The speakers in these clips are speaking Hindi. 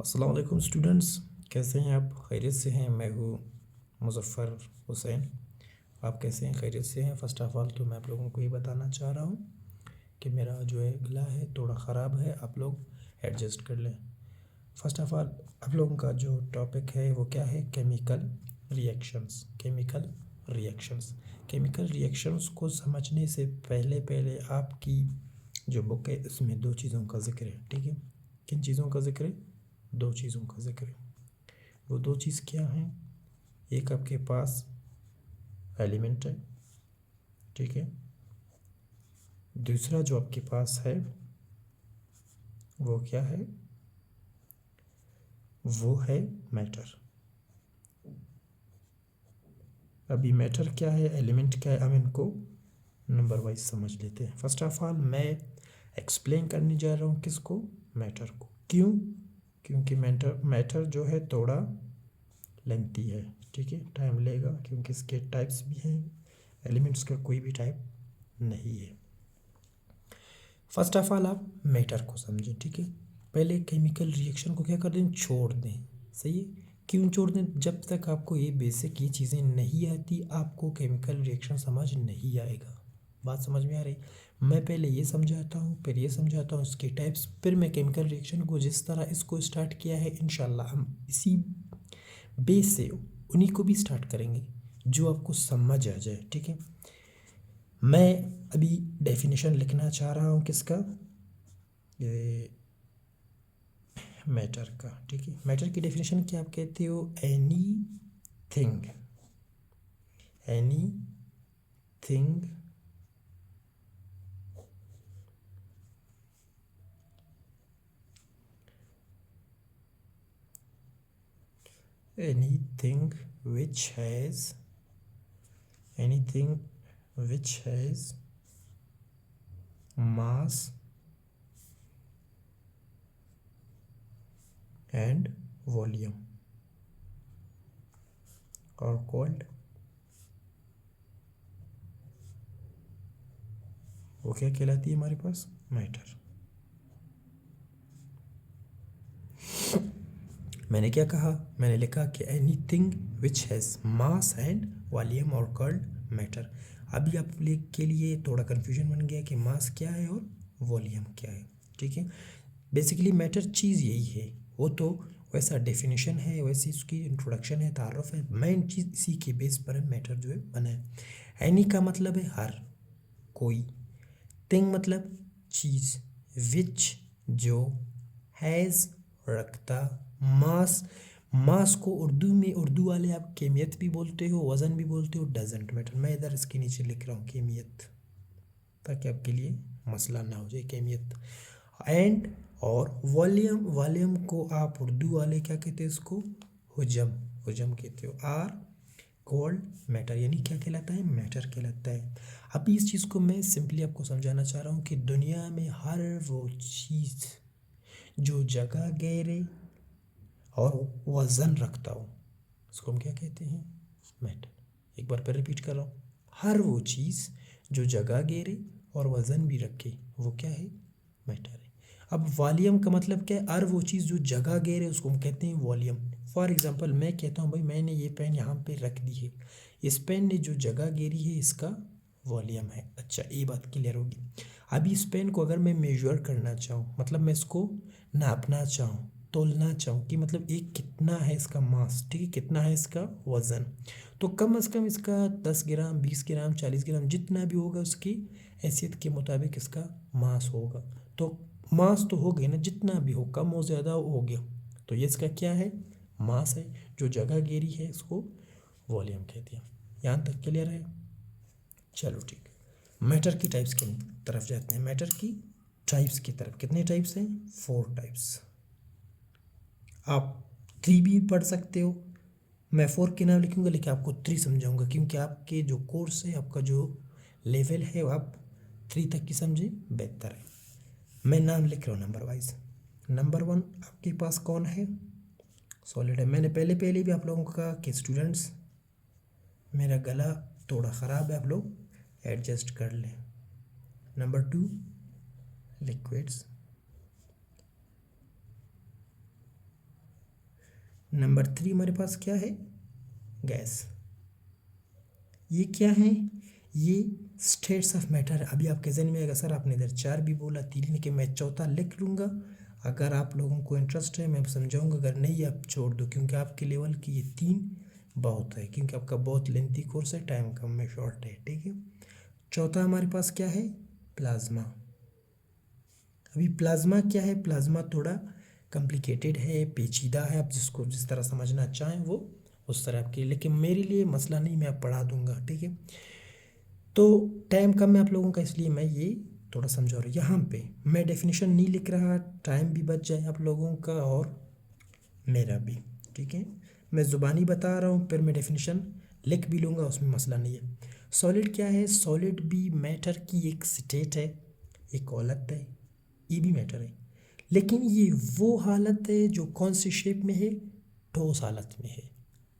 अस्सलाम वालेकुम स्टूडेंट्स, कैसे हैं आप? खैरियत से हैं? मैं हूँ मुज़फ़्फ़र हुसैन। आप कैसे हैं? खैरियत से हैं? फ़र्स्ट ऑफ़ ऑल तो मैं आप लोगों को ये बताना चाह रहा हूँ कि मेरा जो है गला है थोड़ा ख़राब है, आप लोग एडजस्ट कर लें। फ़र्स्ट ऑफ़ ऑल आप लोगों का जो टॉपिक है वो क्या है? Chemical reactions. केमिकल रिएक्शंस को समझने से पहले आपकी जो बुक है उसमें दो चीज़ों का ज़िक्र है, ठीक है? किन चीज़ों का ज़िक्र है? दो चीज़ों का ज़िक्र है। वो दो चीज़ क्या हैं? एक आपके पास एलिमेंट है, ठीक है। दूसरा जो आपके पास है वो क्या है? वो है मैटर। अभी मैटर क्या है, एलिमेंट क्या है, हम इनको नंबर वाइज समझ लेते हैं। फर्स्ट ऑफ ऑल मैं एक्सप्लेन करने जा रहा हूँ किसको? मैटर को। क्यों? क्योंकि मैटर जो है थोड़ा लेंथी है, ठीक है, टाइम लेगा क्योंकि इसके टाइप्स भी हैं, एलिमेंट्स का कोई भी टाइप नहीं है। फर्स्ट ऑफ ऑल आप मैटर को समझें, ठीक है। पहले केमिकल रिएक्शन को क्या कर दें? छोड़ दें। सही है। क्यों छोड़ दें? जब तक आपको ये बेसिक ये चीज़ें नहीं आती आपको केमिकल रिएक्शन समझ नहीं आएगा। बात समझ में आ रही? मैं पहले ये समझाता हूँ, फिर ये समझाता हूँ इसके टाइप्स, फिर मैं केमिकल रिएक्शन को जिस तरह इसको स्टार्ट किया है इंशाल्लाह हम इसी बेस से उन्हीं को भी स्टार्ट करेंगे जो आपको समझ आ जाए, ठीक है। मैं अभी डेफिनेशन लिखना चाह रहा हूँ किसका? ये मैटर का, ठीक है। मैटर की डेफिनेशन क्या आप कहते हो? Any thing anything which has anything which has mass and volume और कॉल्ड, वो क्या कहलाती है हमारे पास? मैटर। मैंने क्या कहा? मैंने लिखा कि anything which has mass and volume और कॉल्ड मैटर। अभी आप लोग के लिए थोड़ा कन्फ्यूजन बन गया कि मास क्या है और वॉल्यूम क्या है, ठीक है। बेसिकली मैटर चीज़ यही है, वो तो वैसा डेफिनेशन है, वैसी उसकी इंट्रोडक्शन है, तारुफ है, मेन चीज़ इसी के बेस पर मैटर जो है बना है। एनी का मतलब है हर कोई, थिंग मतलब चीज़, विच जो, हैज़ रखता, मास को उर्दू में उर्दू वाले आप केमियत भी बोलते हो, वज़न भी बोलते हो, डजेंट मैटर। मैं इधर इसके नीचे लिख रहा हूँ केमियत ताकि आपके लिए मसला ना हो जाए, केमियत। एंड और वॉल्यूम को आप उर्दू वाले क्या कहते हैं? इसको हुजम कहते हो। आर कोल्ड मैटर, यानी क्या कहलाता है? मैटर कहलाता है। अभी इस चीज़ को मैं सिंपली आपको समझाना चाह रहा हूँ कि दुनिया में हर वो चीज़ जो जगह गहरे और वज़न रखता हो उसको हम क्या कहते हैं? मैटर। एक बार फिर रिपीट कर रहा हूँ, हर वो चीज़ जो जगह घेरे और वज़न भी रखे वो क्या है? मैटर है। अब वॉल्यूम का मतलब क्या है? हर वो चीज़ जो जगह घेरे उसको हम कहते हैं वॉल्यूम। फॉर एग्जांपल मैं कहता हूँ भाई मैंने ये पेन यहाँ पे रख दी है, इस पेन ने जो जगह घेरी है इसका वॉल्यूम है। अच्छा, ये बात क्लियर होगी। अभी इस पेन को अगर मैं मेजर करना चाहूँ, मतलब मैं इसको नापना चाहूँ, तोलना चाहूँ कि मतलब ये कितना है इसका मास, ठीक है, कितना है इसका वज़न, तो कम से कम इसका 10 ग्राम, 20 ग्राम, 40 ग्राम जितना भी होगा उसकी हैसियत के मुताबिक इसका मास होगा। तो मास तो हो गई ना, जितना भी हो, कम हो ज़्यादा हो गया, तो ये इसका क्या है? मास है। जो जगह घेरी है इसको वॉल्यूम कहते हैं। यहाँ तक क्लियर है? चलो ठीक है। मैटर की टाइप्स की तरफ जाते हैं। मैटर की टाइप्स की तरफ, कितने टाइप्स हैं? 4 टाइप्स। आप 3 भी पढ़ सकते हो, मैं 4 के नाम लिखूंगा लेकिन आपको 3 समझाऊंगा क्योंकि आपके जो कोर्स है, आपका जो लेवल है, वो आप 3 तक की समझें बेहतर है। मैं नाम लिख रहा हूँ नंबर वाइज। नंबर 1 आपके पास कौन है? सॉलिड है। मैंने पहले भी आप लोगों को कहा कि स्टूडेंट्स मेरा गला थोड़ा ख़राब है, आप लोग एडजस्ट कर लें। Number 2 liquids. नंबर 3 हमारे पास क्या है, गैस। ये क्या है, ये स्टेट्स ऑफ मैटर। अभी आपके जहन में आएगा सर आपने इधर 4 भी बोला, 3 के मैं चौथा लिख लूँगा। अगर आप लोगों को इंटरेस्ट है मैं समझाऊंगा, अगर नहीं आप छोड़ दो, क्योंकि आपके लेवल की ये 3 बहुत है, क्योंकि आपका बहुत लेंथी कोर्स है, टाइम कम में शॉर्ट है, ठीक है। चौथा हमारे पास क्या है, प्लाज्मा। अभी प्लाज्मा क्या है, प्लाज्मा थोड़ा कॉम्प्लिकेटेड है, पेचीदा है, आप जिसको जिस तरह समझना चाहें वो उस तरह आपके, लेकिन मेरे लिए मसला नहीं, मैं आप पढ़ा दूंगा, ठीक है। तो टाइम कम है आप लोगों का, इसलिए मैं ये थोड़ा समझा रहा हूँ। यहाँ पे मैं डेफिनेशन नहीं लिख रहा, टाइम भी बच जाए आप लोगों का और मेरा भी, ठीक है। मैं ज़ुबानी बता रहा हूँ, फिर मैं डेफिनेशन लिख भी लूँगा, उसमें मसला नहीं है। सॉलिड क्या है, सॉलिड भी मैटर की एक स्टेट है, एक हालत है, ये भी मैटर है, लेकिन ये वो हालत है जो कौन सी शेप में है, ठोस हालत में है,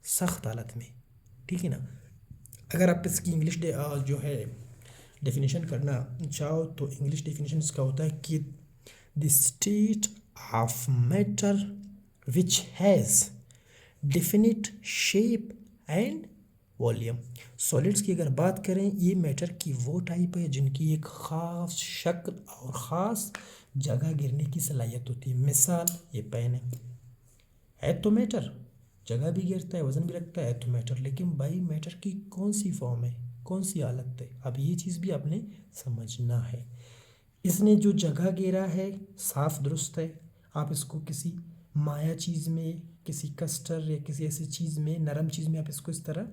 सख्त हालत में, ठीक है ना। अगर आप इसकी इंग्लिश जो है डेफिनेशन करना चाहो तो इंग्लिश डेफिनेशन इसका होता है कि the state of matter which has definite shape and volume. Solids की अगर बात करें, ये मैटर की वो टाइप है जिनकी एक ख़ास शक्ल और ख़ास जगह गिरने की सलाहियत होती है। मिसाल, ये पेन है तो मैटर, जगह भी गिरता है, वज़न भी रखता है तो मैटर, लेकिन भाई मैटर की कौन सी फॉर्म है, कौन सी हालत है, अब ये चीज़ भी आपने समझना है। इसने जो जगह घेरा है साफ दुरुस्त है, आप इसको किसी माया चीज़ में, किसी कस्टर या किसी ऐसी चीज़ में, नरम चीज़ में आप इसको इस तरह